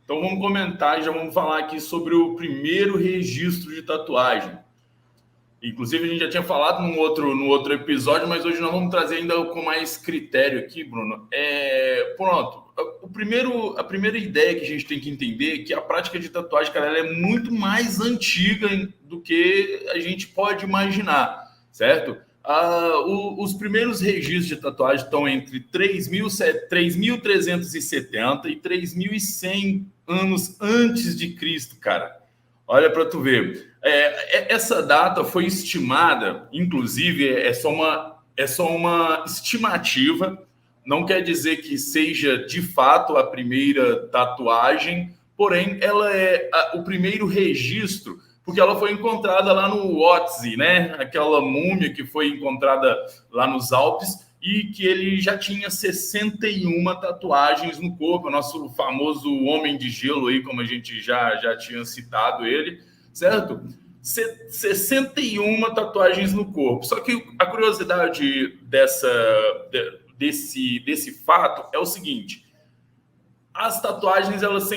Então vamos comentar e já vamos falar aqui sobre o primeiro registro de tatuagem. Inclusive a gente já tinha falado no outro episódio, mas hoje nós vamos trazer ainda com mais critério aqui, Bruno. Pronto. A primeira ideia que a gente tem que entender é que a prática de tatuagem, cara, ela é muito mais antiga do que a gente pode imaginar, certo? Os primeiros registros de tatuagem estão entre 3.370 e 3.100 anos antes de Cristo, cara. Olha para tu ver. Essa data foi estimada, inclusive, é só uma estimativa. Não quer dizer que seja de fato a primeira tatuagem, porém ela é o primeiro registro, porque ela foi encontrada lá no Otzi, né? Aquela múmia que foi encontrada lá nos Alpes e que ele já tinha 61 tatuagens no corpo, o nosso famoso homem de gelo aí, como a gente já tinha citado ele, certo? 61 tatuagens no corpo. Só que a curiosidade desse fato é o seguinte: as tatuagens elas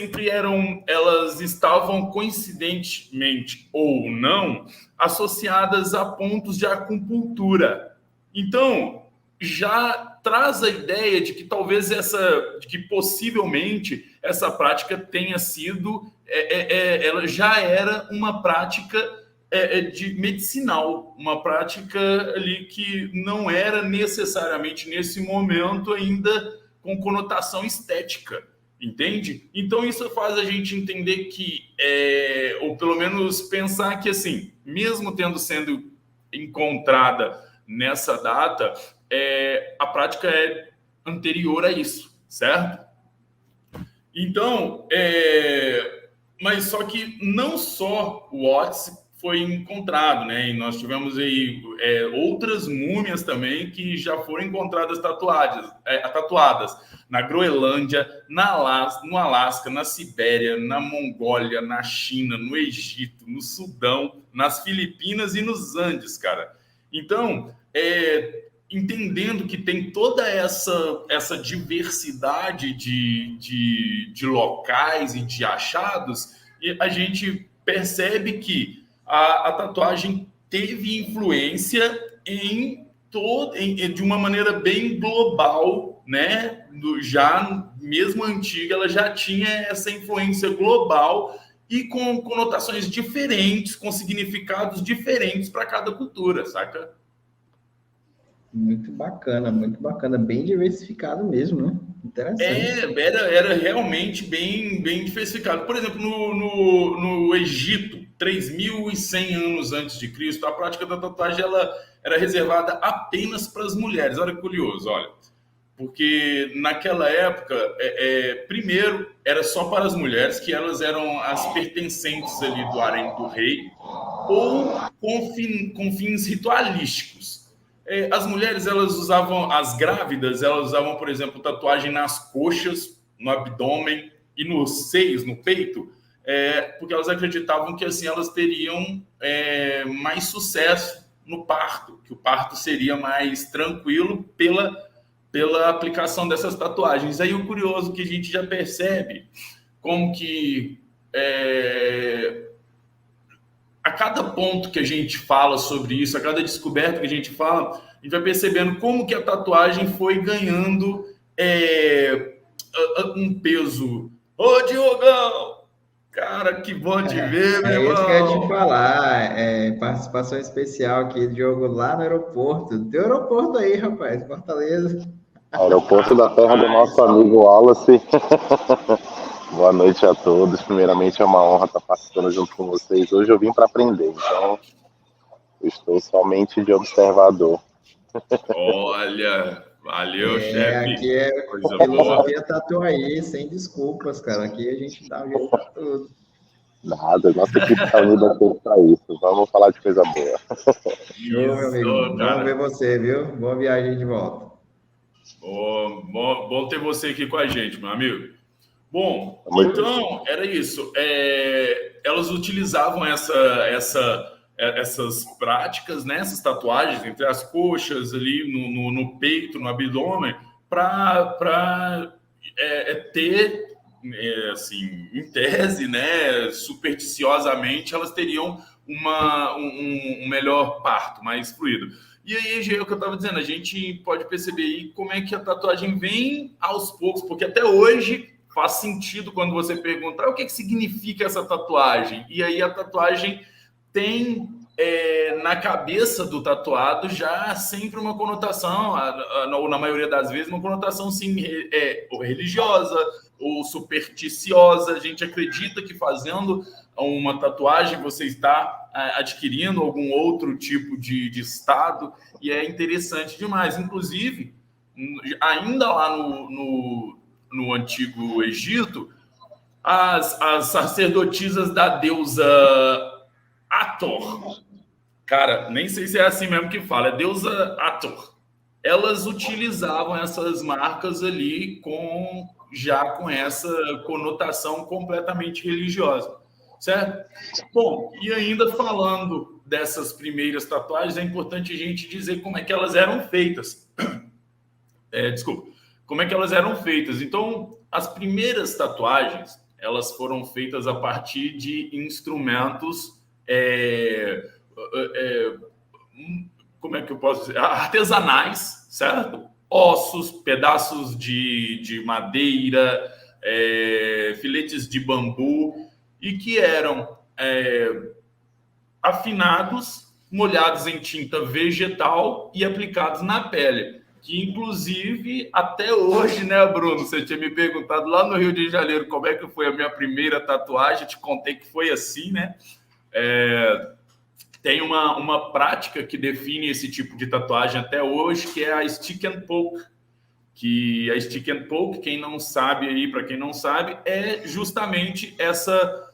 estavam coincidentemente ou não associadas a pontos de acupuntura. Então já traz a ideia de que talvez possivelmente essa prática tenha sido, ela já era uma prática de medicinal, uma prática ali que não era necessariamente nesse momento ainda com conotação estética, entende? Então isso faz a gente entender que, ou pelo menos pensar que assim, mesmo sendo encontrada nessa data, a prática é anterior a isso, certo? Então, mas só que não só o Watts foi encontrado, né? E nós tivemos aí outras múmias também que já foram encontradas tatuadas na Groenlândia, no Alasca, na Sibéria, na Mongólia, na China, no Egito, no Sudão, nas Filipinas e nos Andes, cara. Então, entendendo que tem toda essa diversidade de locais e de achados, a gente percebe que a tatuagem teve influência de uma maneira bem global, né? Já mesmo antiga, ela já tinha essa influência global e com conotações diferentes, com significados diferentes para cada cultura, saca? Muito bacana, bem diversificado mesmo, né? Interessante. Era realmente bem diversificado. Por exemplo, no Egito, 3.100 anos antes de Cristo, a prática da tatuagem ela era reservada apenas para as mulheres. Olha que curioso, olha. Porque naquela época, primeiro, era só para as mulheres, que elas eram as pertencentes ali do harém do rei, ou com fins ritualísticos. As mulheres, as grávidas, elas usavam, por exemplo, tatuagem nas coxas, no abdômen e nos seios, no peito, porque elas acreditavam que assim elas teriam mais sucesso no parto, que o parto seria mais tranquilo pela aplicação dessas tatuagens. Aí o curioso que a gente já percebe como que a cada ponto que a gente fala sobre isso, a cada descoberta que a gente fala, a gente vai percebendo como que a tatuagem foi ganhando um peso. Ô, Diogão! Cara, que bom te ver, meu irmão! É isso que eu ia te falar. Participação especial aqui, Diogo, lá no aeroporto. Tem aeroporto aí, rapaz, Fortaleza. Aeroporto da terra do nosso amigo Wallace. Boa noite a todos. Primeiramente, é uma honra estar participando junto com vocês. Hoje eu vim para aprender, então eu estou somente de observador. Olha, valeu, chefe. Aqui é filosofia Tatuaí, sem desculpas, cara. Aqui a gente dá um jeito para tudo. Nada, nossa equipe está unida para isso. Vamos falar de coisa boa. Show, meu amigo. Vamos ver você, viu? Boa viagem de volta. Bom ter você aqui com a gente, meu amigo. Bom, então, era isso. Elas utilizavam essas práticas, né, essas tatuagens entre as coxas, ali no peito, no abdômen, para ter assim, em tese, né, supersticiosamente, elas teriam um melhor parto, mais fluido. E aí, é o que eu estava dizendo, a gente pode perceber aí como é que a tatuagem vem aos poucos, porque até hoje faz sentido quando você pergunta o que significa essa tatuagem. E aí a tatuagem tem na cabeça do tatuado já sempre uma conotação, ou na maioria das vezes, uma conotação sim, ou religiosa ou supersticiosa. A gente acredita que fazendo uma tatuagem você está adquirindo algum outro tipo de estado, e é interessante demais. Inclusive, ainda lá no Antigo Egito, as sacerdotisas da deusa Hathor, cara, nem sei se é assim mesmo que fala, é deusa Hathor, elas utilizavam essas marcas ali já com essa conotação completamente religiosa, certo? Bom, e ainda falando dessas primeiras tatuagens, é importante a gente dizer como é que elas eram feitas. Como é que elas eram feitas? Então, as primeiras tatuagens, elas foram feitas a partir de instrumentos, como é que eu posso dizer? Artesanais, certo? Ossos, pedaços de madeira, filetes de bambu, e que eram afinados, molhados em tinta vegetal e aplicados na pele. Que, inclusive, até hoje, né, Bruno? Você tinha me perguntado lá no Rio de Janeiro como é que foi a minha primeira tatuagem. Eu te contei que foi assim, né? Tem uma prática que define esse tipo de tatuagem até hoje, que é a stick and poke. Que a stick and poke, quem não sabe aí, para quem não sabe, é justamente essa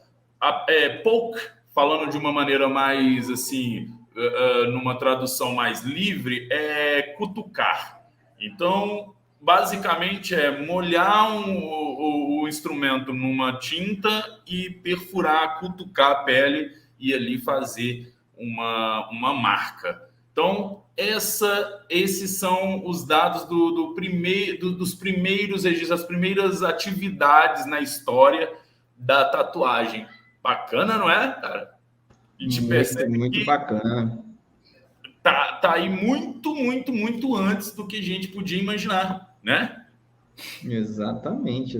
poke, falando de uma maneira mais assim, numa tradução mais livre, é cutucar. Então, basicamente é molhar o instrumento numa tinta e perfurar, cutucar a pele e ali fazer uma marca. Então, esses são os dados dos primeiros registros, as primeiras atividades na história da tatuagem. Bacana, não é, cara? A gente percebe muito que bacana. Tá aí muito, muito, muito antes do que a gente podia imaginar, né? Exatamente.